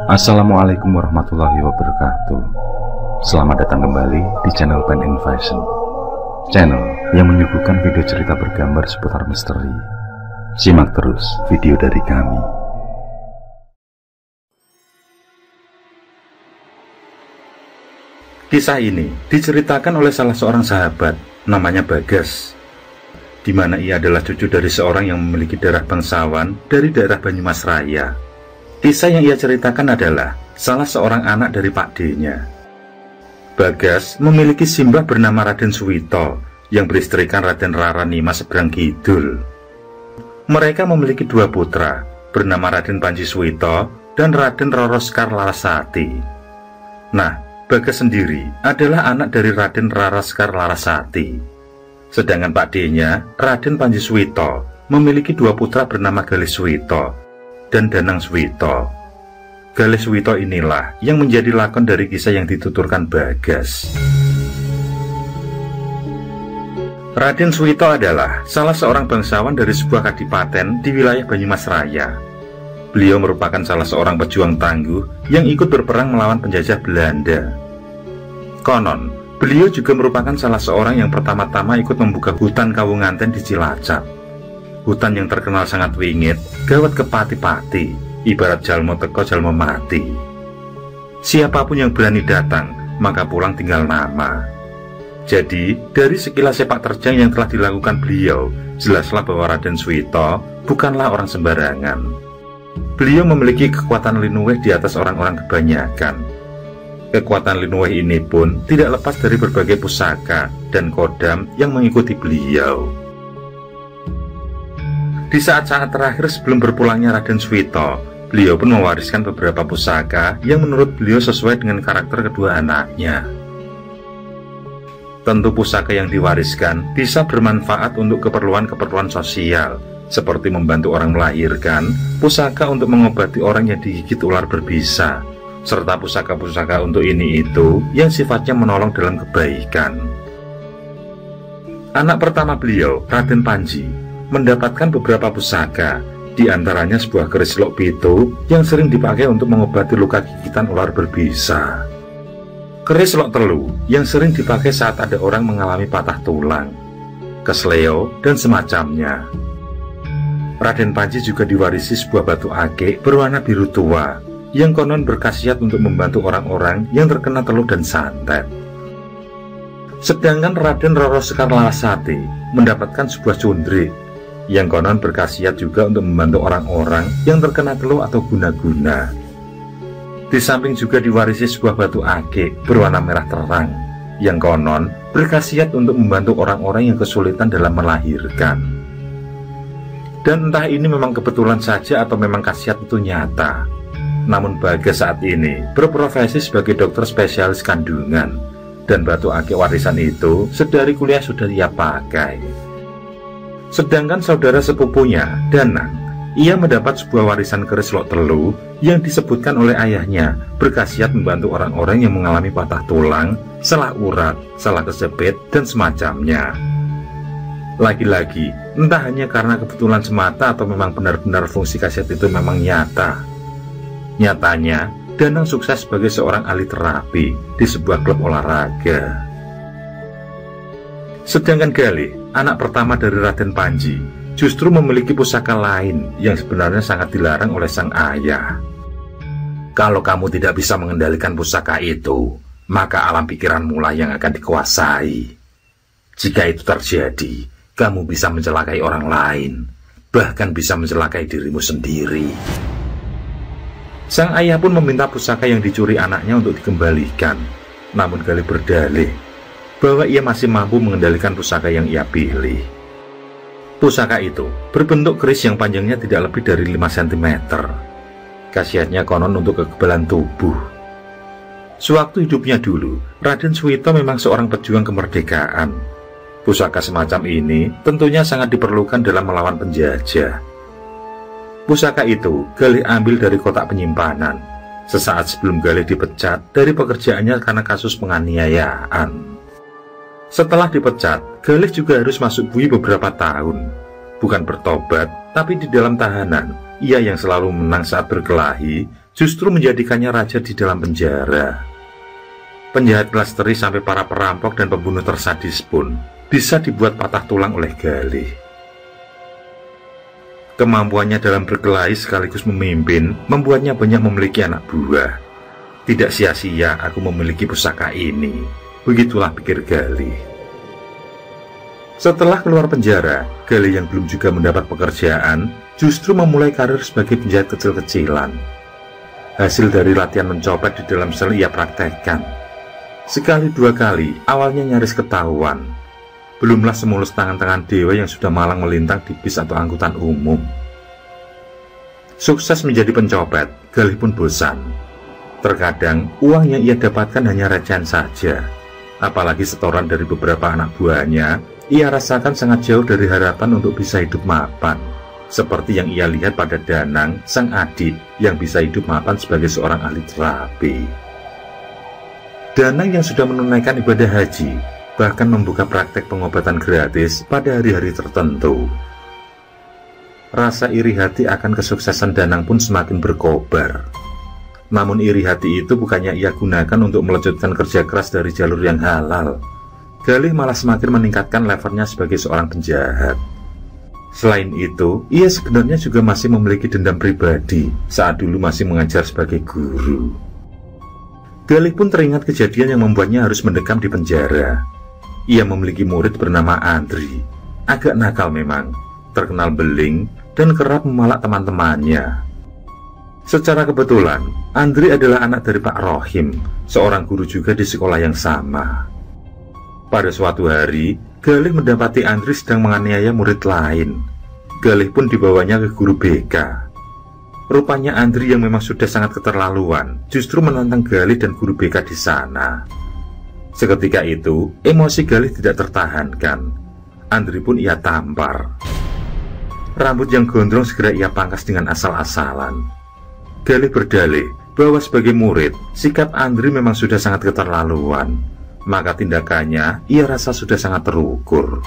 Assalamualaikum warahmatullahi wabarakatuh. Selamat datang kembali di channel Pen and Fashion, channel yang menyuguhkan video cerita bergambar seputar misteri. Simak terus video dari kami. Kisah ini diceritakan oleh salah seorang sahabat namanya Bagas, di mana ia adalah cucu dari seorang yang memiliki darah bangsawan dari daerah Banyumas Raya. Kisah yang ia ceritakan adalah salah seorang anak dari Pak D-nya. Bagas memiliki simbah bernama Raden Suwito yang beristrikan Raden Raranima seberang kidul. Mereka memiliki dua putra bernama Raden Panji Suwito dan Raden Roro Sekar Larasati. Nah, Bagas sendiri adalah anak dari Raden Rara Sekar Larasati. Sedangkan Pak D-nya, Raden Panji Suwito, memiliki dua putra bernama Galih Suwito dan Danang Suwito. Galih Suwito inilah yang menjadi lakon dari kisah yang dituturkan Bagas. Raden Suwito adalah salah seorang bangsawan dari sebuah kadipaten di wilayah Banyumas Raya. Beliau merupakan salah seorang pejuang tangguh yang ikut berperang melawan penjajah Belanda. Konon, beliau juga merupakan salah seorang yang pertama-tama ikut membuka hutan Kawunganten di Cilacap. Hutan yang terkenal sangat wingit, gawat kepati-pati, ibarat jalmo teko jalmo mati. Siapapun yang berani datang, maka pulang tinggal nama. Jadi, dari sekilas sepak terjang yang telah dilakukan beliau, jelaslah bahwa Raden Suwito bukanlah orang sembarangan. Beliau memiliki kekuatan linuwih di atas orang-orang kebanyakan. Kekuatan linuwih ini pun tidak lepas dari berbagai pusaka dan kodam yang mengikuti beliau. Di saat-saat terakhir sebelum berpulangnya Raden Suwito, beliau pun mewariskan beberapa pusaka yang menurut beliau sesuai dengan karakter kedua anaknya. Tentu pusaka yang diwariskan bisa bermanfaat untuk keperluan-keperluan sosial, seperti membantu orang melahirkan, pusaka untuk mengobati orang yang digigit ular berbisa, serta pusaka-pusaka untuk ini itu yang sifatnya menolong dalam kebaikan. Anak pertama beliau, Raden Panji, mendapatkan beberapa pusaka, di antaranya sebuah keris lok pitu yang sering dipakai untuk mengobati luka gigitan ular berbisa. Keris lok telu yang sering dipakai saat ada orang mengalami patah tulang, kesleo, dan semacamnya. Raden Panji juga diwarisi sebuah batu akik berwarna biru tua yang konon berkhasiat untuk membantu orang-orang yang terkena teluh dan santet. Sedangkan Raden Roro Sekar Larasati mendapatkan sebuah cundrik yang konon berkhasiat juga untuk membantu orang-orang yang terkena teluh atau guna-guna. Di samping juga diwarisi sebuah batu akik berwarna merah terang yang konon berkhasiat untuk membantu orang-orang yang kesulitan dalam melahirkan. Dan entah ini memang kebetulan saja atau memang khasiat itu nyata, namun Bagas saat ini berprofesi sebagai dokter spesialis kandungan, dan batu akik warisan itu sedari kuliah sudah ia pakai. Sedangkan saudara sepupunya, Danang, ia mendapat sebuah warisan keris lok telu yang disebutkan oleh ayahnya berkhasiat membantu orang-orang yang mengalami patah tulang, salah urat, salah kejepit, dan semacamnya. Lagi-lagi, entah hanya karena kebetulan semata atau memang benar-benar fungsi khasiat itu memang nyata. Nyatanya, Danang sukses sebagai seorang ahli terapi di sebuah klub olahraga. Sedangkan Galih, anak pertama dari Raden Panji, justru memiliki pusaka lain yang sebenarnya sangat dilarang oleh sang ayah. Kalau kamu tidak bisa mengendalikan pusaka itu, maka alam pikiranmu lah yang akan dikuasai. Jika itu terjadi, kamu bisa mencelakai orang lain, bahkan bisa mencelakai dirimu sendiri. Sang ayah pun meminta pusaka yang dicuri anaknya untuk dikembalikan. Namun Galih berdalih bahwa ia masih mampu mengendalikan pusaka yang ia pilih. Pusaka itu berbentuk keris yang panjangnya tidak lebih dari 5 cm. Khasiatnya konon untuk kekebalan tubuh. Sewaktu hidupnya dulu, Raden Suwito memang seorang pejuang kemerdekaan. Pusaka semacam ini tentunya sangat diperlukan dalam melawan penjajah. Pusaka itu Galih ambil dari kotak penyimpanan sesaat sebelum Galih dipecat dari pekerjaannya karena kasus penganiayaan. Setelah dipecat, Galih juga harus masuk bui beberapa tahun. Bukan bertobat, tapi di dalam tahanan, Ia yang selalu menang saat berkelahi justru menjadikannya raja di dalam penjara. Penjahat kelas teri sampai para perampok dan pembunuh tersadis pun bisa dibuat patah tulang oleh Galih. Kemampuannya dalam berkelahi sekaligus memimpin membuatnya banyak memiliki anak buah. Tidak sia-sia aku memiliki pusaka ini, begitulah pikir Galih. Setelah keluar penjara, Galih yang belum juga mendapat pekerjaan justru memulai karir sebagai penjahat kecil-kecilan. Hasil dari latihan mencopet di dalam sel ia praktekkan. Sekali dua kali, awalnya nyaris ketahuan. Belumlah semulus tangan-tangan dewa yang sudah malang melintang di bis atau angkutan umum. Sukses menjadi pencopet, Galih pun bosan. Terkadang, uang yang ia dapatkan hanya recehan saja. Apalagi setoran dari beberapa anak buahnya, ia rasakan sangat jauh dari harapan untuk bisa hidup mapan. Seperti yang ia lihat pada Danang, sang adik, yang bisa hidup mapan sebagai seorang ahli terapi. Danang yang sudah menunaikan ibadah haji, bahkan membuka praktek pengobatan gratis pada hari-hari tertentu. Rasa iri hati akan kesuksesan Danang pun semakin berkobar. Namun iri hati itu bukannya ia gunakan untuk melanjutkan kerja keras dari jalur yang halal. Galih malah semakin meningkatkan levelnya sebagai seorang penjahat. Selain itu, ia sebenarnya juga masih memiliki dendam pribadi saat dulu masih mengajar sebagai guru. Galih pun teringat kejadian yang membuatnya harus mendekam di penjara. Ia memiliki murid bernama Andri. Agak nakal memang, terkenal beling dan kerap memalak teman-temannya. Secara kebetulan, Andri adalah anak dari Pak Rohim, seorang guru juga di sekolah yang sama. Pada suatu hari, Galih mendapati Andri sedang menganiaya murid lain. Galih pun dibawanya ke guru BK. Rupanya Andri yang memang sudah sangat keterlaluan, justru menantang Galih dan guru BK di sana. Seketika itu, emosi Galih tidak tertahankan. Andri pun ia tampar. Rambut yang gondrong segera ia pangkas dengan asal-asalan. Galih berdalih bahwa sebagai murid, sikap Andri memang sudah sangat keterlaluan. Maka tindakannya ia rasa sudah sangat terukur.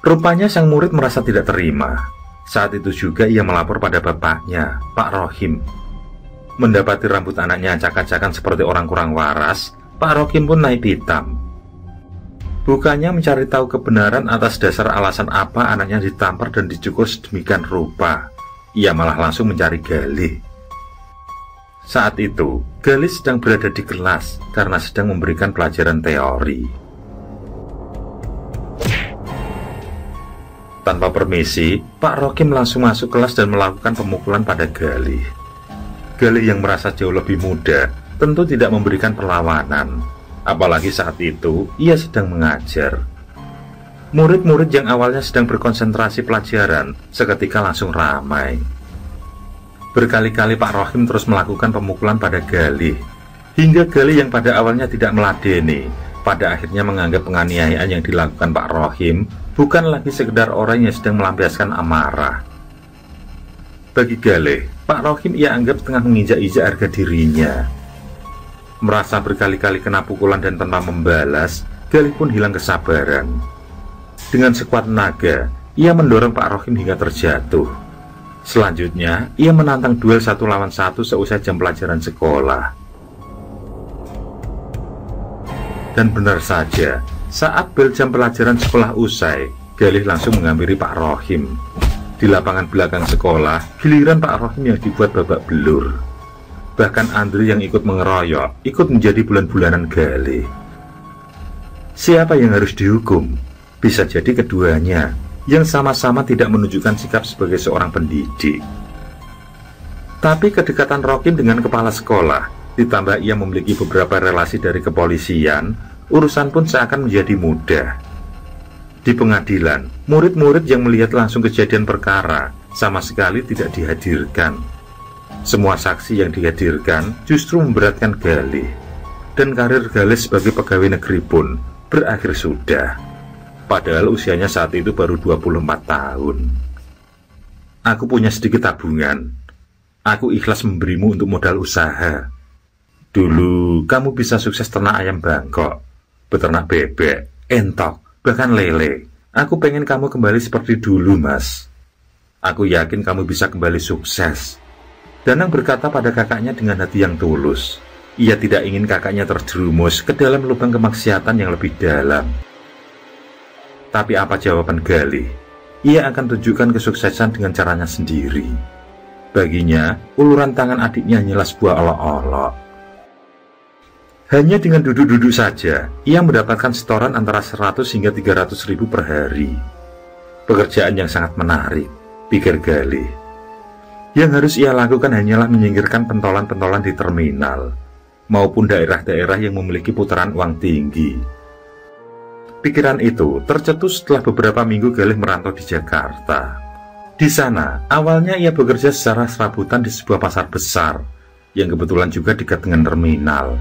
Rupanya sang murid merasa tidak terima. Saat itu juga ia melapor pada bapaknya, Pak Rohim. Mendapati rambut anaknya acak-acakan seperti orang kurang waras, Pak Rohim pun naik pitam. Bukannya mencari tahu kebenaran atas dasar alasan apa anaknya ditampar dan dicukur sedemikian rupa, ia malah langsung mencari Galih. Saat itu, Galih sedang berada di kelas karena sedang memberikan pelajaran teori. Tanpa permisi, Pak Rohim langsung masuk kelas dan melakukan pemukulan pada Galih. Galih yang merasa jauh lebih muda, tentu tidak memberikan perlawanan. Apalagi saat itu, ia sedang mengajar. Murid-murid yang awalnya sedang berkonsentrasi pelajaran, seketika langsung ramai. Berkali-kali Pak Rohim terus melakukan pemukulan pada Galih, hingga Galih yang pada awalnya tidak meladeni, pada akhirnya menganggap penganiayaan yang dilakukan Pak Rohim bukan lagi sekedar orang yang sedang melampiaskan amarah. Bagi Galih, Pak Rohim ia anggap tengah menginjak-injak harga dirinya. Merasa berkali-kali kena pukulan dan tanpa membalas, Galih pun hilang kesabaran. Dengan sekuat tenaga, ia mendorong Pak Rohim hingga terjatuh. Selanjutnya, ia menantang duel 1 lawan 1 seusai jam pelajaran sekolah. Dan benar saja, saat bel jam pelajaran sekolah usai, Galih langsung menghampiri Pak Rohim. Di lapangan belakang sekolah, giliran Pak Rohim yang dibuat babak belur. Bahkan Andri yang ikut mengeroyok, ikut menjadi bulan-bulanan Galih. Siapa yang harus dihukum? Bisa jadi keduanya, yang sama-sama tidak menunjukkan sikap sebagai seorang pendidik. Tapi kedekatan Rohim dengan kepala sekolah, ditambah ia memiliki beberapa relasi dari kepolisian, urusan pun seakan menjadi mudah. Di pengadilan, murid-murid yang melihat langsung kejadian perkara sama sekali tidak dihadirkan. Semua saksi yang dihadirkan justru memberatkan Galih, dan karir Galih sebagai pegawai negeri pun berakhir sudah. Padahal usianya saat itu baru 24 tahun. Aku punya sedikit tabungan. Aku ikhlas memberimu untuk modal usaha. Dulu kamu bisa sukses ternak ayam Bangkok, beternak bebek, entok, bahkan lele. Aku pengen kamu kembali seperti dulu, Mas. Aku yakin kamu bisa kembali sukses." Danang berkata pada kakaknya dengan hati yang tulus. Ia tidak ingin kakaknya terjerumus ke dalam lubang kemaksiatan yang lebih dalam. Tapi apa jawaban Galih? Ia akan tunjukkan kesuksesan dengan caranya sendiri. Baginya, uluran tangan adiknya hanyalah sebuah olok-olok. Hanya dengan duduk-duduk saja, ia mendapatkan setoran antara 100 hingga 300 ribu per hari. Pekerjaan yang sangat menarik, pikir Galih. Yang harus ia lakukan hanyalah menyingkirkan pentolan-pentolan di terminal, maupun daerah-daerah yang memiliki putaran uang tinggi. Pikiran itu tercetus setelah beberapa minggu Galih merantau di Jakarta. Di sana, awalnya ia bekerja secara serabutan di sebuah pasar besar, yang kebetulan juga dekat dengan terminal.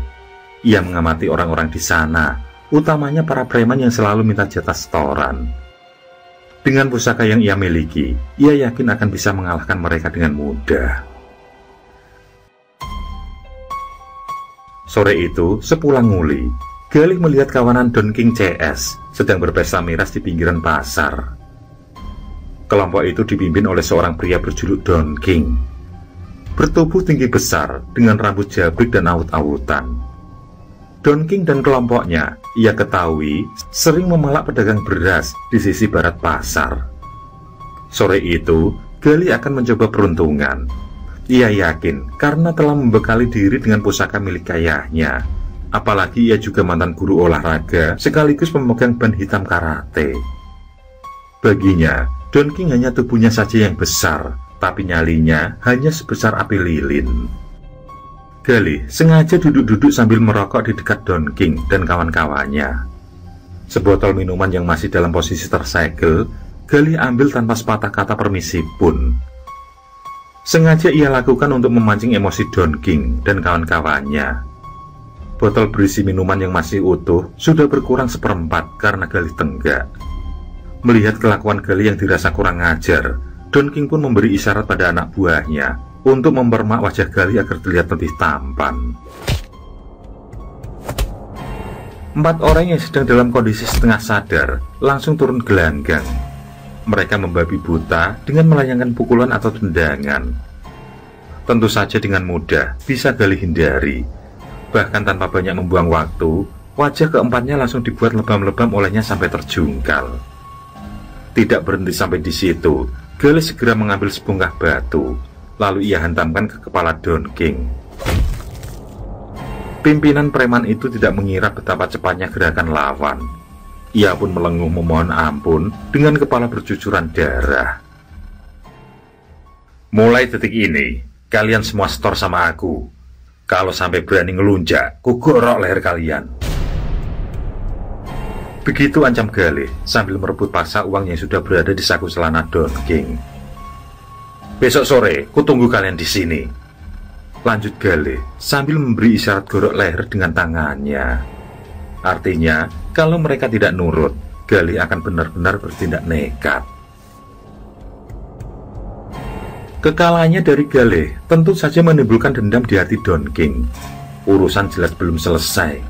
Ia mengamati orang-orang di sana, utamanya para preman yang selalu minta jatah setoran. Dengan pusaka yang ia miliki, ia yakin akan bisa mengalahkan mereka dengan mudah. Sore itu, sepulang nguli, Galih melihat kawanan Don King CS sedang berpesta miras di pinggiran pasar. Kelompok itu dipimpin oleh seorang pria berjuluk Don King. Bertubuh tinggi besar dengan rambut jabrik dan aut-autan. Don King dan kelompoknya, ia ketahui, sering memalak pedagang beras di sisi barat pasar. Sore itu, Galih akan mencoba peruntungan. Ia yakin karena telah membekali diri dengan pusaka milik ayahnya. Apalagi ia juga mantan guru olahraga sekaligus pemegang ban hitam karate. Baginya, Don King hanya tubuhnya saja yang besar, tapi nyalinya hanya sebesar api lilin. Galih sengaja duduk-duduk sambil merokok di dekat Don King dan kawan-kawannya. Sebotol minuman yang masih dalam posisi tersegel, Galih ambil tanpa sepatah kata permisi pun. Sengaja ia lakukan untuk memancing emosi Don King dan kawan-kawannya. Botol berisi minuman yang masih utuh sudah berkurang seperempat karena Galih tenggak. Melihat kelakuan Galih yang dirasa kurang ajar, Don King pun memberi isyarat pada anak buahnya untuk mempermak wajah Galih agar terlihat lebih tampan. 4 orang yang sedang dalam kondisi setengah sadar langsung turun gelanggang. Mereka membabi buta dengan melayangkan pukulan atau tendangan. Tentu saja dengan mudah bisa Galih hindari. Bahkan tanpa banyak membuang waktu, wajah keempatnya langsung dibuat lebam-lebam olehnya sampai terjungkal. Tidak berhenti sampai di situ, Galih segera mengambil sebongkah batu. Lalu ia hantamkan ke kepala Don King. Pimpinan preman itu tidak mengira betapa cepatnya gerakan lawan. Ia pun melenguh memohon ampun dengan kepala bercucuran darah. "Mulai detik ini, kalian semua setor sama aku. Kalau sampai berani ngelunjak, kugorok leher kalian." Begitu ancam Galih sambil merebut paksa uang yang sudah berada di saku celana Don King. "Besok sore, kutunggu kalian di sini," lanjut Galih sambil memberi isyarat gorok leher dengan tangannya. Artinya, kalau mereka tidak nurut, Galih akan benar-benar bertindak nekat. Kekalahannya dari Galih tentu saja menimbulkan dendam di hati Don King. Urusan jelas belum selesai.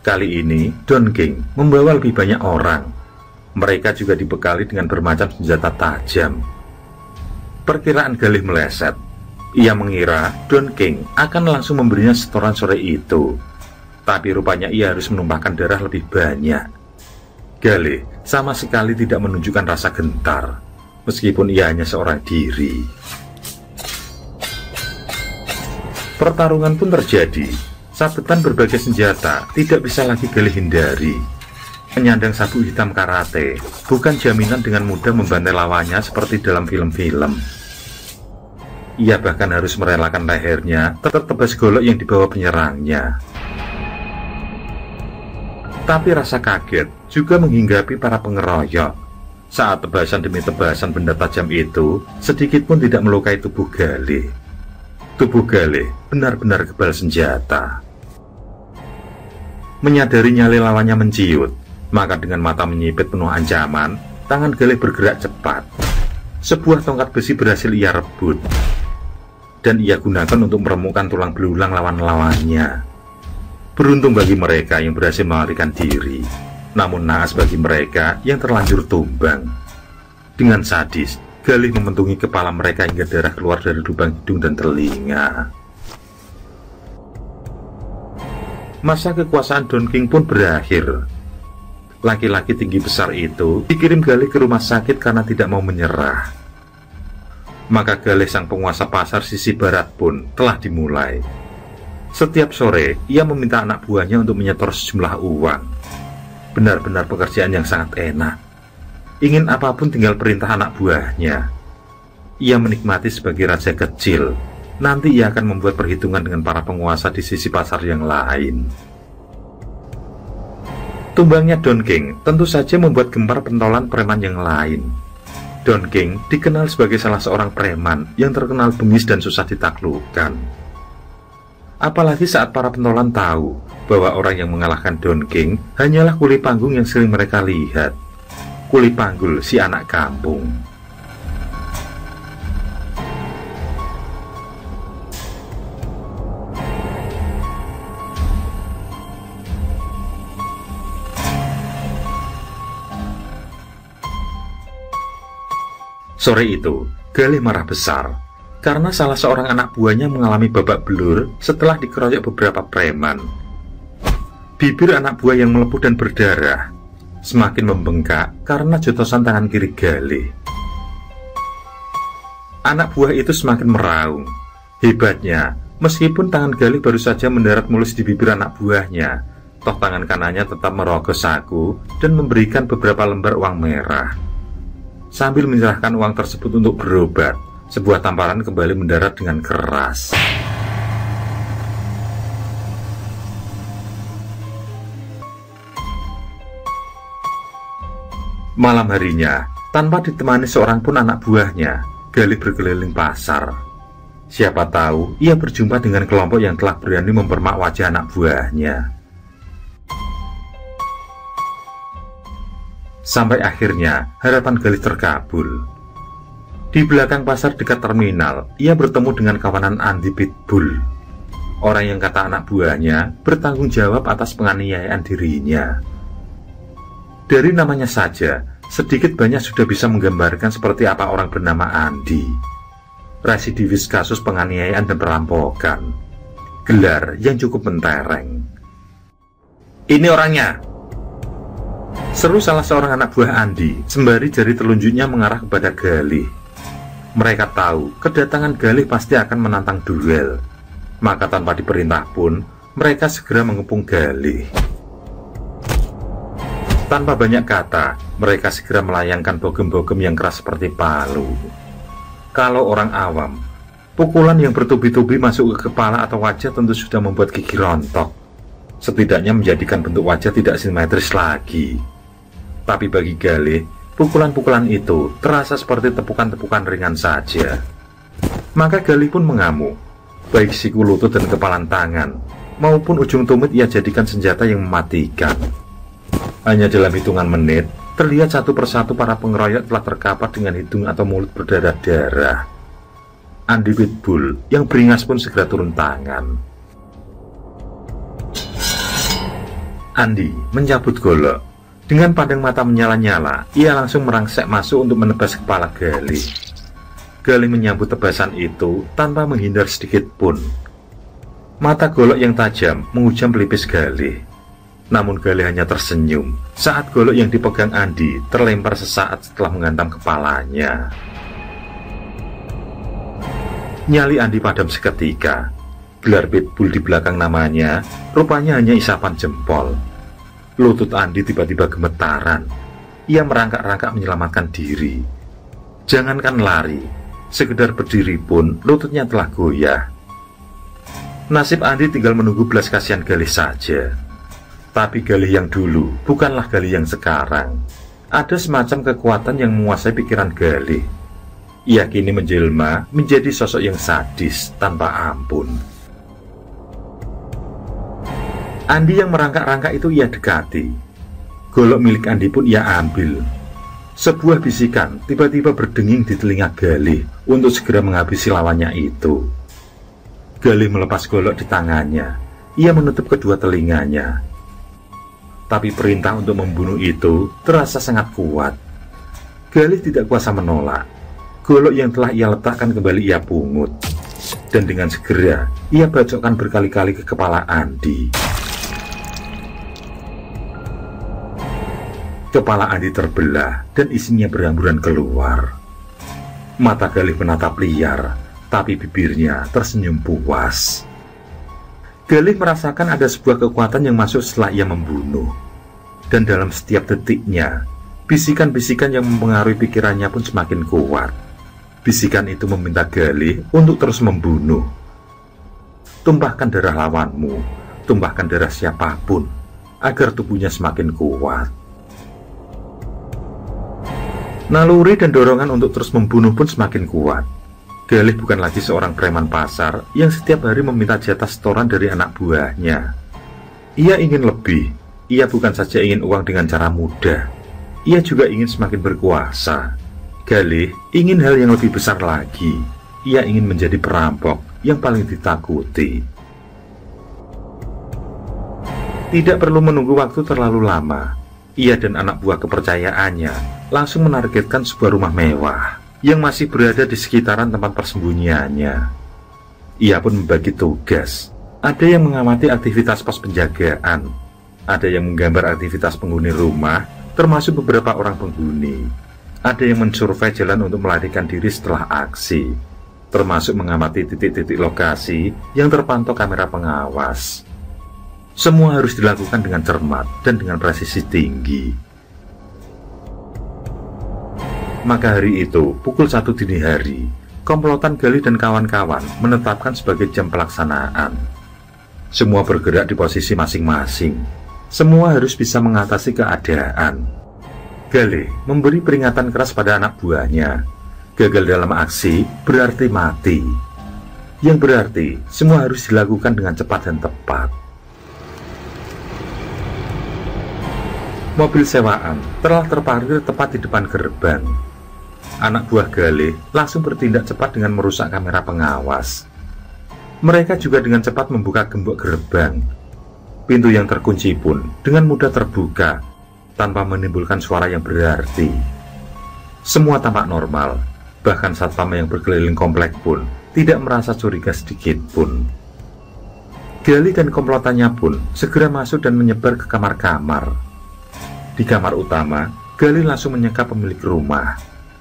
Kali ini, Don King membawa lebih banyak orang. Mereka juga dibekali dengan bermacam senjata tajam. Perkiraan Galih meleset. Ia mengira Don King akan langsung memberinya setoran sore itu. Tapi rupanya ia harus menumpahkan darah lebih banyak. Galih sama sekali tidak menunjukkan rasa gentar, meskipun ia hanya seorang diri. Pertarungan pun terjadi. Sabetan berbagai senjata tidak bisa lagi Galih hindari. Menyandang sabu hitam karate bukan jaminan dengan mudah membantai lawannya seperti dalam film-film. Ia bahkan harus merelakan lehernya tertebas golok yang dibawa penyerangnya. Tapi rasa kaget juga menghinggapi para pengeroyok. Saat tebasan demi tebasan benda tajam itu sedikit pun tidak melukai tubuh Galih. Tubuh Galih benar-benar kebal senjata. Menyadari nyali lawannya menciut, maka dengan mata menyipit penuh ancaman, tangan Galih bergerak cepat. Sebuah tongkat besi berhasil ia rebut, dan ia gunakan untuk meremukkan tulang belulang lawan-lawannya. Beruntung bagi mereka yang berhasil melarikan diri, namun naas bagi mereka yang terlanjur tumbang. Dengan sadis, Galih mementungi kepala mereka hingga darah keluar dari lubang hidung dan telinga. Masa kekuasaan Don King pun berakhir. Laki-laki tinggi besar itu dikirim Galih ke rumah sakit karena tidak mau menyerah. Maka Galih sang penguasa pasar sisi barat pun telah dimulai. Setiap sore, ia meminta anak buahnya untuk menyetor sejumlah uang. Benar-benar pekerjaan yang sangat enak. Ingin apapun tinggal perintah anak buahnya. Ia menikmati sebagai raja kecil. Nanti ia akan membuat perhitungan dengan para penguasa di sisi pasar yang lain. Tumbangnya Don King tentu saja membuat gempar pentolan preman yang lain. Don King dikenal sebagai salah seorang preman yang terkenal bengis dan susah ditaklukkan. Apalagi saat para pentolan tahu bahwa orang yang mengalahkan Don King hanyalah kuli panggung yang sering mereka lihat. Kuli panggul si anak kampung. Sore itu, Galih marah besar karena salah seorang anak buahnya mengalami babak belur setelah dikeroyok beberapa preman. Bibir anak buah yang melepuh dan berdarah semakin membengkak karena jotosan tangan kiri Galih. Anak buah itu semakin meraung. Hebatnya, meskipun tangan Galih baru saja mendarat mulus di bibir anak buahnya, toh tangan kanannya tetap merogoh saku dan memberikan beberapa lembar uang merah. Sambil menyerahkan uang tersebut untuk berobat, sebuah tamparan kembali mendarat dengan keras. Malam harinya, tanpa ditemani seorang pun anak buahnya, Galih berkeliling pasar. Siapa tahu ia berjumpa dengan kelompok yang telah berani mempermak wajah anak buahnya. Sampai akhirnya harapan Galih terkabul. Di belakang pasar dekat terminal, ia bertemu dengan kawanan Andy Pitbull, orang yang kata anak buahnya bertanggung jawab atas penganiayaan dirinya. Dari namanya saja, sedikit banyak sudah bisa menggambarkan seperti apa orang bernama Andy. Residivis kasus penganiayaan dan perampokan. Gelar yang cukup mentereng. "Ini orangnya!" seru salah seorang anak buah Andy, sembari jari telunjuknya mengarah kepada Galih. Mereka tahu kedatangan Galih pasti akan menantang duel. Maka tanpa diperintah pun, mereka segera mengepung Galih. Tanpa banyak kata, mereka segera melayangkan bogem-bogem yang keras seperti palu. Kalau orang awam, pukulan yang bertubi-tubi masuk ke kepala atau wajah tentu sudah membuat gigi rontok. Setidaknya menjadikan bentuk wajah tidak simetris lagi. Tapi bagi Galih, pukulan-pukulan itu terasa seperti tepukan-tepukan ringan saja. Maka Galih pun mengamuk. Baik siku lutut dan kepalan tangan maupun ujung tumit ia jadikan senjata yang mematikan. Hanya dalam hitungan menit, terlihat satu persatu para pengeroyok telah terkapar dengan hidung atau mulut berdarah-darah. Andy Pitbull yang beringas pun segera turun tangan. Andy mencabut golok. Dengan pandang mata menyala-nyala, ia langsung merangsek masuk untuk menebas kepala Galih. Galih menyambut tebasan itu tanpa menghindar sedikit pun. Mata golok yang tajam menghujam pelipis Galih. Namun Galih hanya tersenyum saat golok yang dipegang Andy terlempar sesaat setelah menghantam kepalanya. Nyali Andy padam seketika. Gelar Pitbull di belakang namanya rupanya hanya isapan jempol. Lutut Andy tiba-tiba gemetaran. Ia merangkak-rangkak menyelamatkan diri. Jangankan lari, sekedar berdiri pun lututnya telah goyah. Nasib Andy tinggal menunggu belas kasihan Galih saja. Tapi Galih yang dulu bukanlah Galih yang sekarang. Ada semacam kekuatan yang menguasai pikiran Galih. Ia kini menjelma menjadi sosok yang sadis tanpa ampun. Andy yang merangkak-rangkak itu ia dekati. Golok milik Andy pun ia ambil. Sebuah bisikan tiba-tiba berdenging di telinga Galih untuk segera menghabisi lawannya itu. Galih melepas golok di tangannya. Ia menutup kedua telinganya. Tapi perintah untuk membunuh itu terasa sangat kuat. Galih tidak kuasa menolak. golok yang telah ia letakkan kembali ia pungut. Dan dengan segera, ia bacokkan berkali-kali ke kepala Andi. Kepala Andi terbelah dan isinya berhamburan keluar. Mata Galih menatap liar, tapi bibirnya tersenyum puas. Galih merasakan ada sebuah kekuatan yang masuk setelah ia membunuh. Dan dalam setiap detiknya, bisikan-bisikan yang mempengaruhi pikirannya pun semakin kuat. Bisikan itu meminta Galih untuk terus membunuh. Tumpahkan darah lawanmu, tumpahkan darah siapapun, agar tubuhnya semakin kuat. Naluri dan dorongan untuk terus membunuh pun semakin kuat. Galih bukan lagi seorang preman pasar yang setiap hari meminta jatah setoran dari anak buahnya. Ia ingin lebih. Ia bukan saja ingin uang dengan cara mudah, ia juga ingin semakin berkuasa. Galih ingin hal yang lebih besar lagi. Ia ingin menjadi perampok yang paling ditakuti. Tidak perlu menunggu waktu terlalu lama. Ia dan anak buah kepercayaannya langsung menargetkan sebuah rumah mewah yang masih berada di sekitaran tempat persembunyiannya. Ia pun membagi tugas. Ada yang mengamati aktivitas pos penjagaan, ada yang menggambar aktivitas penghuni rumah, termasuk beberapa orang penghuni. Ada yang mensurvei jalan untuk melarikan diri setelah aksi, termasuk mengamati titik-titik lokasi yang terpantau kamera pengawas. Semua harus dilakukan dengan cermat dan dengan presisi tinggi. Maka hari itu, pukul 1 dini hari, komplotan Galih dan kawan-kawan menetapkan sebagai jam pelaksanaan. Semua bergerak di posisi masing-masing. Semua harus bisa mengatasi keadaan. Galih memberi peringatan keras pada anak buahnya. Gagal dalam aksi berarti mati. Yang berarti semua harus dilakukan dengan cepat dan tepat. Mobil sewaan telah terparkir tepat di depan gerbang. Anak buah Galih langsung bertindak cepat dengan merusak kamera pengawas. Mereka juga dengan cepat membuka gembok gerbang. Pintu yang terkunci pun dengan mudah terbuka tanpa menimbulkan suara yang berarti. Semua tampak normal, bahkan satpam yang berkeliling komplek pun tidak merasa curiga sedikit pun. Galih dan komplotannya pun segera masuk dan menyebar ke kamar-kamar. Di kamar utama, Galih langsung menyekap pemilik rumah.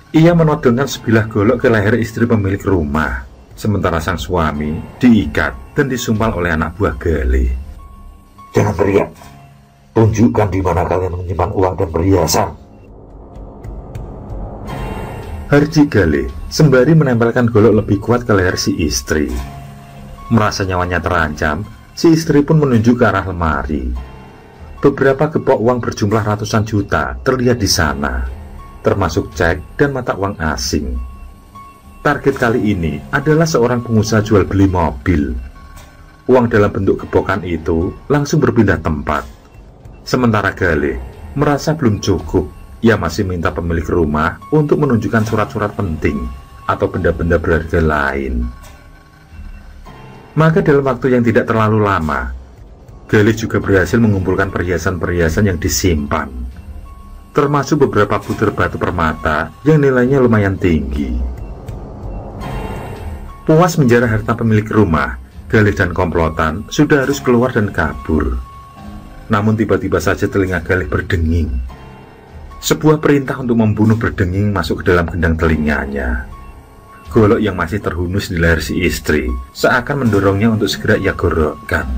Ia menodongkan sebilah golok ke leher istri pemilik rumah, sementara sang suami diikat dan disumpal oleh anak buah Galih. Jangan teriak. Tunjukkan di mana kalian menyimpan uang dan perhiasan. Harji Galih sembari menempelkan golok lebih kuat ke leher si istri. Merasa nyawanya terancam, si istri pun menunjuk ke arah lemari. Beberapa gepok uang berjumlah ratusan juta terlihat di sana, termasuk cek dan mata uang asing. Target kali ini adalah seorang pengusaha jual beli mobil. Uang dalam bentuk gepokan itu langsung berpindah tempat. Sementara Galih merasa belum cukup, ia masih minta pemilik rumah untuk menunjukkan surat-surat penting atau benda-benda berharga lain. Maka dalam waktu yang tidak terlalu lama, Galih juga berhasil mengumpulkan perhiasan-perhiasan yang disimpan, termasuk beberapa butir batu permata yang nilainya lumayan tinggi. Puas menjarah harta pemilik rumah, Galih dan komplotan sudah harus keluar dan kabur. Namun tiba-tiba saja telinga Galih berdenging. Sebuah perintah untuk membunuh berdenging masuk ke dalam gendang telinganya. Golok yang masih terhunus di leher si istri seakan mendorongnya untuk segera ia gorokkan.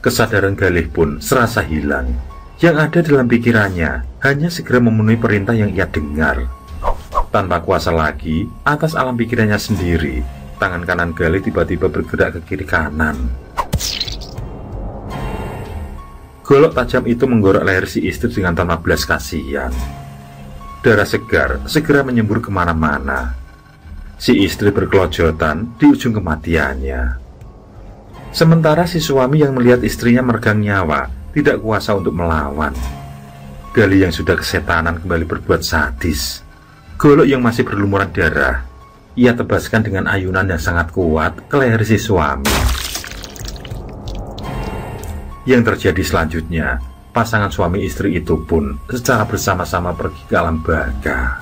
Kesadaran Galih pun serasa hilang. Yang ada dalam pikirannya hanya segera memenuhi perintah yang ia dengar. Tanpa kuasa lagi atas alam pikirannya sendiri, tangan kanan Galih tiba-tiba bergerak ke kiri kanan. Golok tajam itu menggorok leher si istri dengan tanpa belas kasihan. Darah segar segera menyembur kemana-mana. Si istri berkelojotan di ujung kematiannya. Sementara si suami yang melihat istrinya meregang nyawa tidak kuasa untuk melawan. Galih yang sudah kesetanan kembali berbuat sadis. Golok yang masih berlumuran darah ia tebaskan dengan ayunan yang sangat kuat ke leher si suami. Yang terjadi selanjutnya, pasangan suami istri itu pun secara bersama-sama pergi ke alam baka.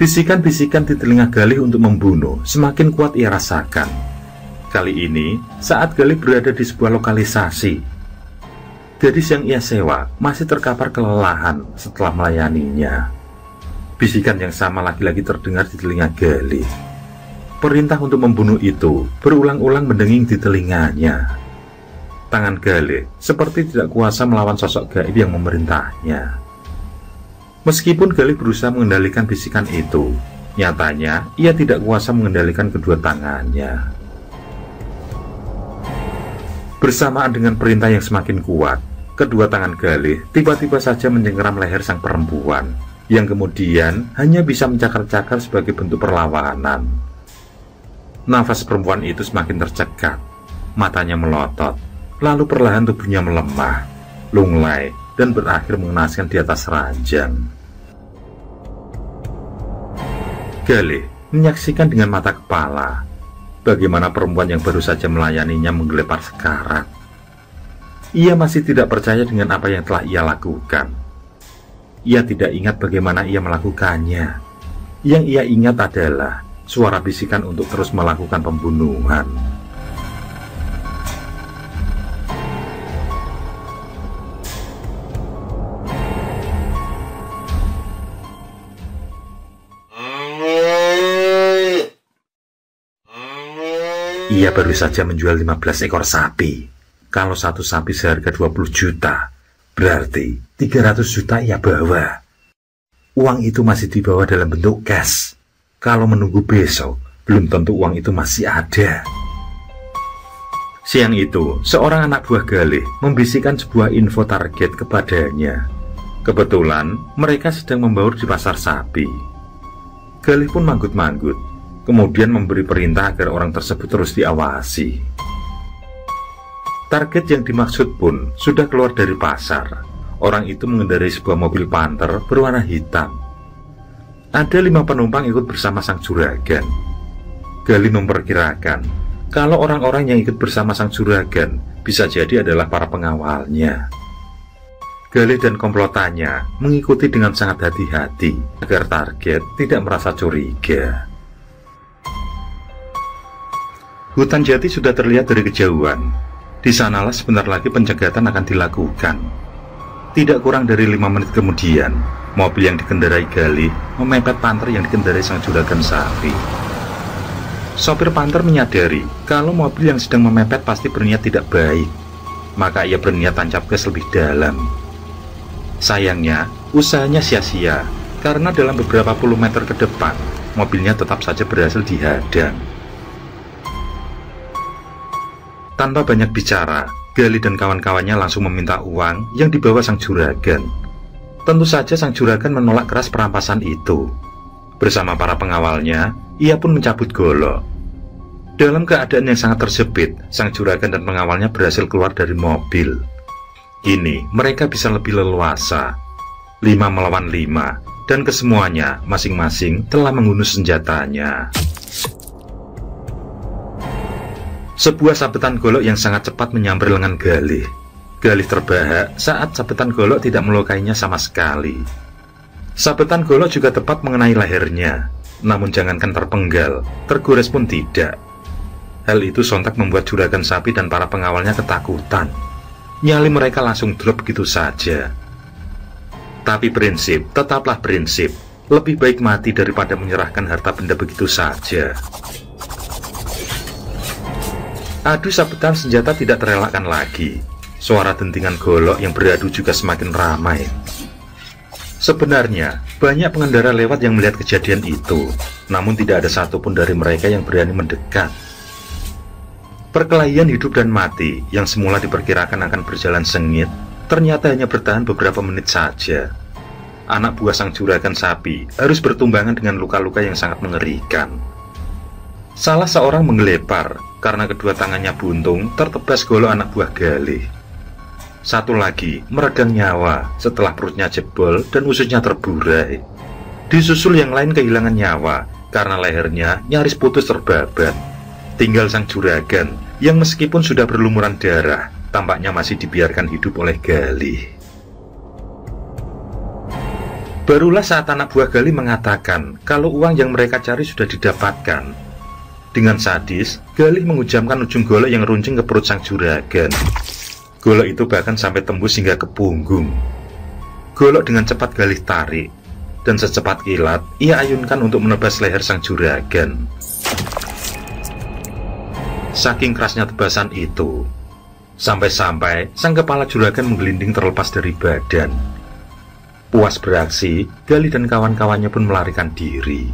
Bisikan-bisikan di telinga Galih untuk membunuh semakin kuat ia rasakan. Kali ini, saat Galih berada di sebuah lokalisasi, gadis yang ia sewa masih terkapar kelelahan setelah melayaninya. Bisikan yang sama lagi-lagi terdengar di telinga Galih. Perintah untuk membunuh itu berulang-ulang mendenging di telinganya. Tangan Galih seperti tidak kuasa melawan sosok gaib yang memerintahnya. Meskipun Galih berusaha mengendalikan bisikan itu, nyatanya ia tidak kuasa mengendalikan kedua tangannya. Bersamaan dengan perintah yang semakin kuat, kedua tangan Galih tiba-tiba saja mencengkeram leher sang perempuan, yang kemudian hanya bisa mencakar-cakar sebagai bentuk perlawanan. Nafas perempuan itu semakin tercekat, matanya melotot, lalu perlahan tubuhnya melemah, lunglai, dan berakhir mengenaskan di atas ranjang. Galih menyaksikan dengan mata kepala bagaimana perempuan yang baru saja melayaninya menggelepar sekarat. Ia masih tidak percaya dengan apa yang telah ia lakukan. Ia tidak ingat bagaimana ia melakukannya. Yang ia ingat adalah suara bisikan untuk terus melakukan pembunuhan. Ia baru saja menjual 15 ekor sapi. Kalau satu sapi seharga 20 juta, berarti 300 juta ia bawa. Uang itu masih dibawa dalam bentuk cash. Kalau menunggu besok, belum tentu uang itu masih ada. Siang itu, seorang anak buah Galih membisikkan sebuah info target kepadanya. Kebetulan, mereka sedang membaur di pasar sapi. Galih pun manggut-manggut, kemudian memberi perintah agar orang tersebut terus diawasi. Target yang dimaksud pun sudah keluar dari pasar. Orang itu mengendarai sebuah mobil Panther berwarna hitam. Ada 5 penumpang ikut bersama sang juragan. Galih memperkirakan kalau orang-orang yang ikut bersama sang juragan bisa jadi adalah para pengawalnya. Galih dan komplotannya mengikuti dengan sangat hati-hati agar target tidak merasa curiga. Hutan jati sudah terlihat dari kejauhan. Di sanalah sebentar lagi pencegatan akan dilakukan. Tidak kurang dari 5 menit kemudian, mobil yang dikendarai Galih memepet Panther yang dikendarai sang juragan sapi. Sopir Panther menyadari kalau mobil yang sedang memepet pasti berniat tidak baik, maka ia berniat tancap gas lebih dalam. Sayangnya, usahanya sia-sia karena dalam beberapa puluh meter ke depan, mobilnya tetap saja berhasil dihadang. Tanpa banyak bicara, Galih dan kawan-kawannya langsung meminta uang yang dibawa sang juragan. Tentu saja sang juragan menolak keras perampasan itu. Bersama para pengawalnya, ia pun mencabut golok. Dalam keadaan yang sangat tersepit, sang juragan dan pengawalnya berhasil keluar dari mobil. Kini, mereka bisa lebih leluasa. 5 melawan 5, dan kesemuanya masing-masing telah menghunus senjatanya. Sebuah sabetan golok yang sangat cepat menyambar lengan Galih. Galih terbahak saat sabetan golok tidak melukainya sama sekali. Sabetan golok juga tepat mengenai lehernya, namun jangankan terpenggal, tergores pun tidak. Hal itu sontak membuat juragan sapi dan para pengawalnya ketakutan. Nyali mereka langsung drop begitu saja. Tapi prinsip tetaplah prinsip. Lebih baik mati daripada menyerahkan harta benda begitu saja. Adu sabetan senjata tidak terelakkan lagi. Suara dentingan golok yang beradu juga semakin ramai. Sebenarnya, banyak pengendara lewat yang melihat kejadian itu, namun tidak ada satupun dari mereka yang berani mendekat. Perkelahian hidup dan mati yang semula diperkirakan akan berjalan sengit, ternyata hanya bertahan beberapa menit saja. Anak buah sang juragan sapi harus bertumbangan dengan luka-luka yang sangat mengerikan. Salah seorang menggelepar karena kedua tangannya buntung tertebas golok anak buah Galih. Satu lagi meregang nyawa setelah perutnya jebol dan ususnya terburai. Disusul yang lain kehilangan nyawa karena lehernya nyaris putus terbabat. Tinggal sang juragan yang meskipun sudah berlumuran darah, tampaknya masih dibiarkan hidup oleh Galih. Barulah saat anak buah Galih mengatakan kalau uang yang mereka cari sudah didapatkan. Dengan sadis, Galih menghujamkan ujung golok yang runcing ke perut sang juragan. Golok itu bahkan sampai tembus hingga ke punggung. Golok dengan cepat Galih tarik, dan secepat kilat ia ayunkan untuk menebas leher sang juragan. Saking kerasnya tebasan itu, sampai-sampai sang kepala juragan menggelinding terlepas dari badan. Puas beraksi, Galih dan kawan-kawannya pun melarikan diri.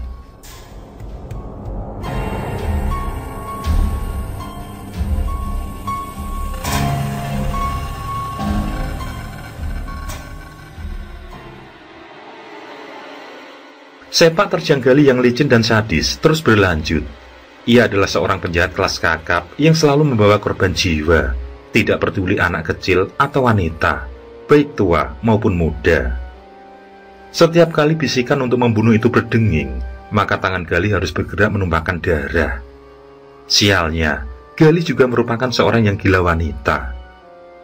Sepak terjang Galih yang licin dan sadis terus berlanjut. Ia adalah seorang penjahat kelas kakap yang selalu membawa korban jiwa, tidak peduli anak kecil atau wanita, baik tua maupun muda. Setiap kali bisikan untuk membunuh itu berdenging, maka tangan Galih harus bergerak menumpahkan darah. Sialnya, Galih juga merupakan seorang yang gila wanita.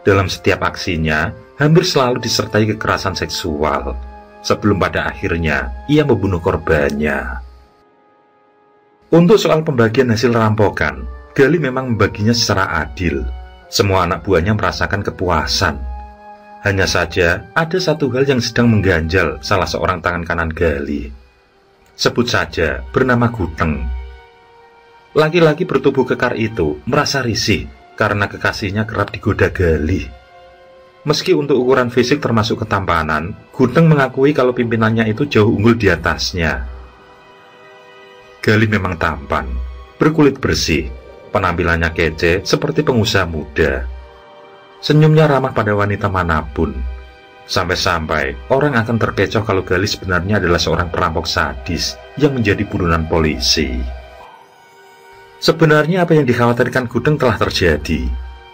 Dalam setiap aksinya, hampir selalu disertai kekerasan seksual, sebelum pada akhirnya ia membunuh korbannya. Untuk soal pembagian hasil rampokan, Galih memang membaginya secara adil. Semua anak buahnya merasakan kepuasan. Hanya saja ada satu hal yang sedang mengganjal salah seorang tangan kanan Galih. Sebut saja bernama Guteng. Laki-laki bertubuh kekar itu merasa risih karena kekasihnya kerap digoda Galih. Meski untuk ukuran fisik termasuk ketampanan, Guteng mengakui kalau pimpinannya itu jauh unggul di atasnya. Galih memang tampan, berkulit bersih, penampilannya kece seperti pengusaha muda. Senyumnya ramah pada wanita manapun. Sampai-sampai orang akan terkecoh kalau Galih sebenarnya adalah seorang perampok sadis yang menjadi buronan polisi. Sebenarnya apa yang dikhawatirkan Guteng telah terjadi.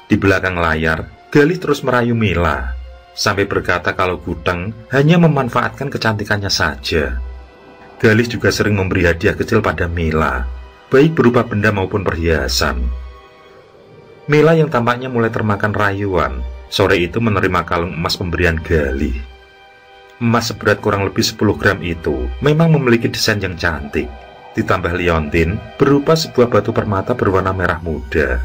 Di belakang layar, Galih terus merayu Mila, sampai berkata kalau Guteng hanya memanfaatkan kecantikannya saja. Galih juga sering memberi hadiah kecil pada Mila, baik berupa benda maupun perhiasan. Mila yang tampaknya mulai termakan rayuan, sore itu menerima kalung emas pemberian Galih. Emas seberat kurang lebih 10 gram itu memang memiliki desain yang cantik, ditambah liontin berupa sebuah batu permata berwarna merah muda.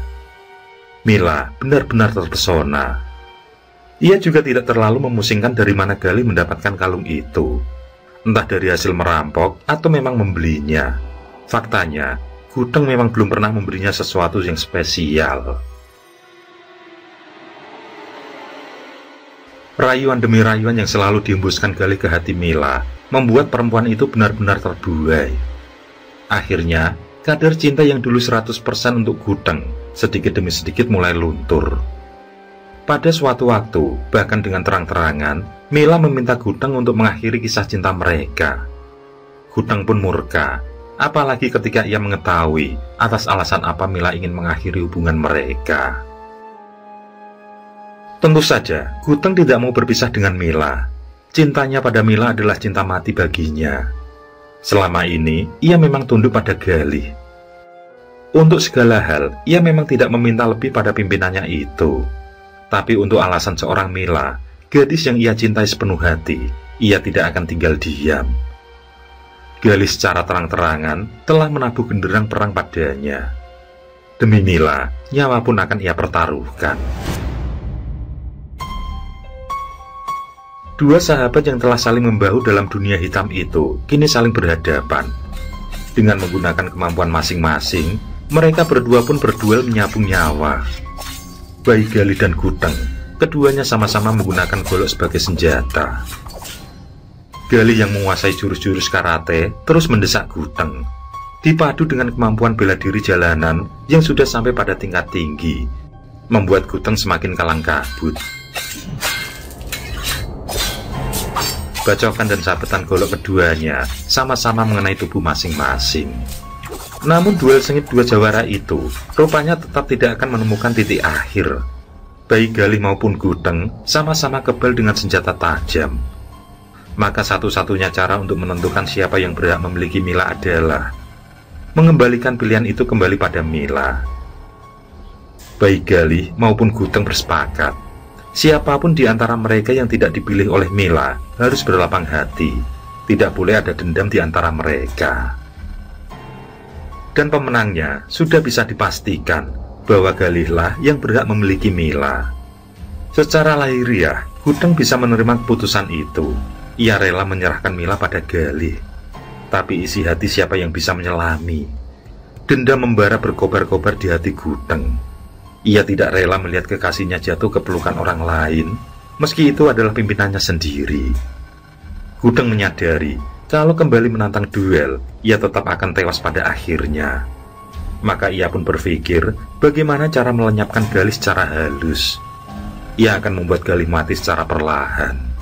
Mila benar-benar terpesona. Ia juga tidak terlalu memusingkan dari mana Galih mendapatkan kalung itu, entah dari hasil merampok atau memang membelinya. Faktanya, Guteng memang belum pernah memberinya sesuatu yang spesial. Rayuan demi rayuan yang selalu dihembuskan Galih ke hati Mila membuat perempuan itu benar-benar terbuai. Akhirnya, kadar cinta yang dulu 100% untuk Guteng sedikit demi sedikit mulai luntur. Pada suatu waktu, bahkan dengan terang-terangan, Mila meminta Guteng untuk mengakhiri kisah cinta mereka. Guteng pun murka, apalagi ketika ia mengetahui atas alasan apa Mila ingin mengakhiri hubungan mereka. Tentu saja, Guteng tidak mau berpisah dengan Mila. Cintanya pada Mila adalah cinta mati baginya. Selama ini, ia memang tunduk pada Galih. Untuk segala hal, ia memang tidak meminta lebih pada pimpinannya itu. Tapi untuk alasan seorang Mila, gadis yang ia cintai sepenuh hati, ia tidak akan tinggal diam. Galih secara terang-terangan telah menabuh genderang perang padanya. Demi Mila, nyawa pun akan ia pertaruhkan. Dua sahabat yang telah saling membahu dalam dunia hitam itu kini saling berhadapan. Dengan menggunakan kemampuan masing-masing, mereka berdua pun berduel menyambung nyawa. Baik Galih dan Guteng, keduanya sama-sama menggunakan golok sebagai senjata. Galih yang menguasai jurus-jurus karate terus mendesak Guteng. Dipadu dengan kemampuan bela diri jalanan yang sudah sampai pada tingkat tinggi, membuat Guteng semakin kalang kabut. Bacokan dan sabetan golok keduanya sama-sama mengenai tubuh masing-masing. Namun duel sengit dua jawara itu rupanya tetap tidak akan menemukan titik akhir. Baik Galih maupun Guteng sama-sama kebal dengan senjata tajam. Maka satu-satunya cara untuk menentukan siapa yang berhak memiliki Mila adalah mengembalikan pilihan itu kembali pada Mila. Baik Galih maupun Guteng bersepakat, siapapun di antara mereka yang tidak dipilih oleh Mila harus berlapang hati. Tidak boleh ada dendam di antara mereka. Dan pemenangnya sudah bisa dipastikan bahwa Galihlah yang berhak memiliki Mila. Secara lahiriah, Gudeng bisa menerima keputusan itu. Ia rela menyerahkan Mila pada Galih. Tapi isi hati siapa yang bisa menyelami? Dendam membara berkobar-kobar di hati Gudeng. Ia tidak rela melihat kekasihnya jatuh ke pelukan orang lain, meski itu adalah pimpinannya sendiri. Gudeng menyadari kalau kembali menantang duel, ia tetap akan tewas pada akhirnya. Maka ia pun berpikir bagaimana cara melenyapkan Galih secara halus. Ia akan membuat Galih mati secara perlahan.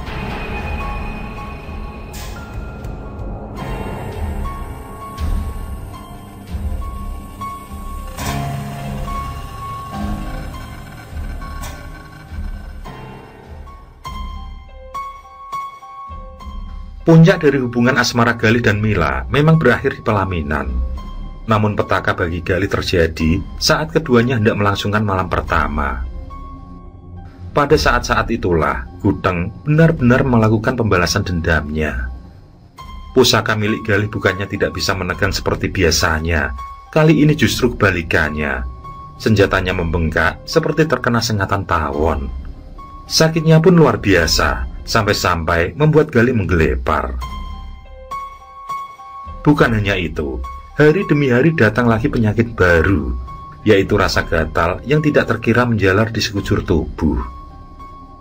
Puncak dari hubungan asmara Galih dan Mila memang berakhir di pelaminan. Namun petaka bagi Galih terjadi saat keduanya hendak melangsungkan malam pertama. Pada saat-saat itulah, Gudeng benar-benar melakukan pembalasan dendamnya. Pusaka milik Galih bukannya tidak bisa menekan seperti biasanya. Kali ini justru kebalikannya. Senjatanya membengkak seperti terkena sengatan tawon. Sakitnya pun luar biasa, sampai-sampai membuat Galih menggelepar. Bukan hanya itu, hari demi hari datang lagi penyakit baru, yaitu rasa gatal yang tidak terkira menjalar di sekujur tubuh.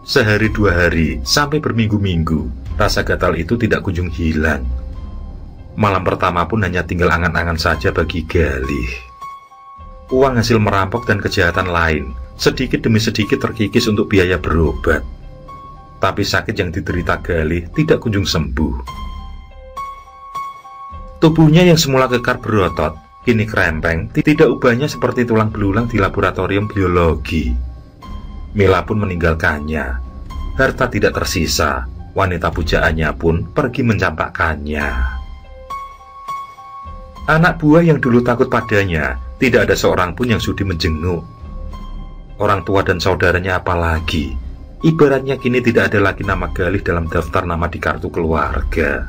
Sehari dua hari, sampai berminggu-minggu, rasa gatal itu tidak kunjung hilang. Malam pertama pun hanya tinggal angan-angan saja bagi Galih. Uang hasil merampok dan kejahatan lain, sedikit demi sedikit terkikis untuk biaya berobat. Tapi sakit yang diderita Galih tidak kunjung sembuh. Tubuhnya yang semula kekar berotot, kini krempeng, tidak ubahnya seperti tulang belulang di laboratorium biologi. Mila pun meninggalkannya. Harta tidak tersisa, wanita pujaannya pun pergi mencampakkannya. Anak buah yang dulu takut padanya, tidak ada seorang pun yang sudi menjenguk. Orang tua dan saudaranya apalagi, ibaratnya kini tidak ada lagi nama Galih dalam daftar nama di kartu keluarga.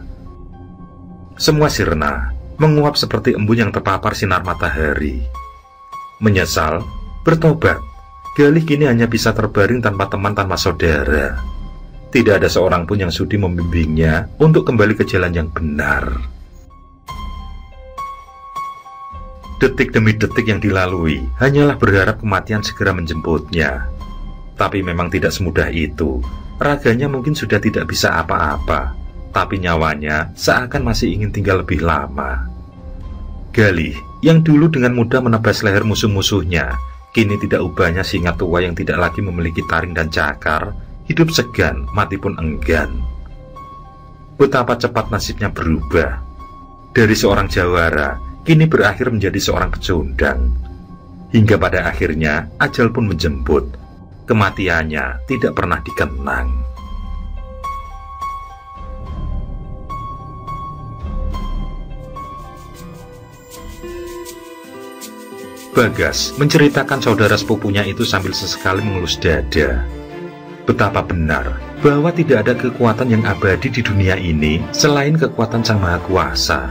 Semua sirna, menguap seperti embun yang terpapar sinar matahari. Menyesal, bertobat, Galih kini hanya bisa terbaring tanpa teman, tanpa saudara. Tidak ada seorang pun yang sudi membimbingnya untuk kembali ke jalan yang benar. Detik demi detik yang dilalui hanyalah berharap kematian segera menjemputnya. Tapi memang tidak semudah itu. Raganya mungkin sudah tidak bisa apa-apa, tapi nyawanya seakan masih ingin tinggal lebih lama. Galih, yang dulu dengan mudah menebas leher musuh-musuhnya, kini tidak ubahnya singa tua yang tidak lagi memiliki taring dan cakar, hidup segan, mati pun enggan. Betapa cepat nasibnya berubah. Dari seorang jawara, kini berakhir menjadi seorang pecundang. Hingga pada akhirnya, ajal pun menjemput. Kematiannya tidak pernah dikenang. Bagas menceritakan saudara sepupunya itu sambil sesekali mengelus dada. Betapa benar bahwa tidak ada kekuatan yang abadi di dunia ini selain kekuatan Sang Maha Kuasa.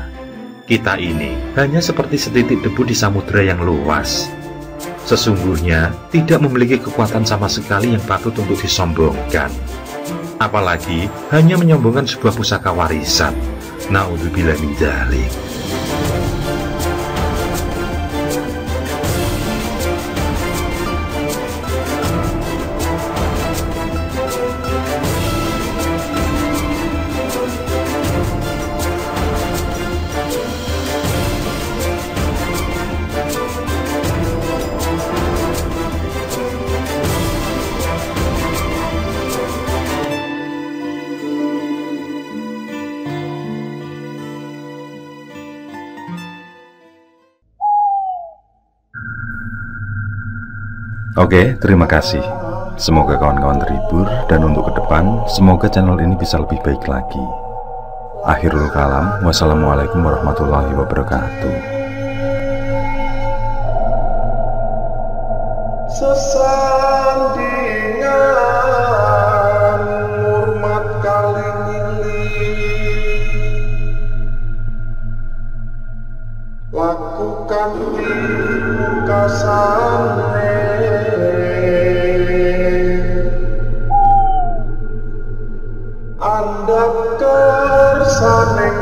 Kita ini hanya seperti setitik debu di samudera yang luas. Sesungguhnya tidak memiliki kekuatan sama sekali yang patut untuk disombongkan. Apalagi hanya menyombongkan sebuah pusaka warisan. Na'udzubillah min dzalik. Oke, terima kasih. Semoga kawan-kawan terhibur, dan untuk ke depan, semoga channel ini bisa lebih baik lagi. Akhirul kalam, wassalamualaikum warahmatullahi wabarakatuh. Sesandingan murmat kali milih kanthi pungkasane andhap kersaning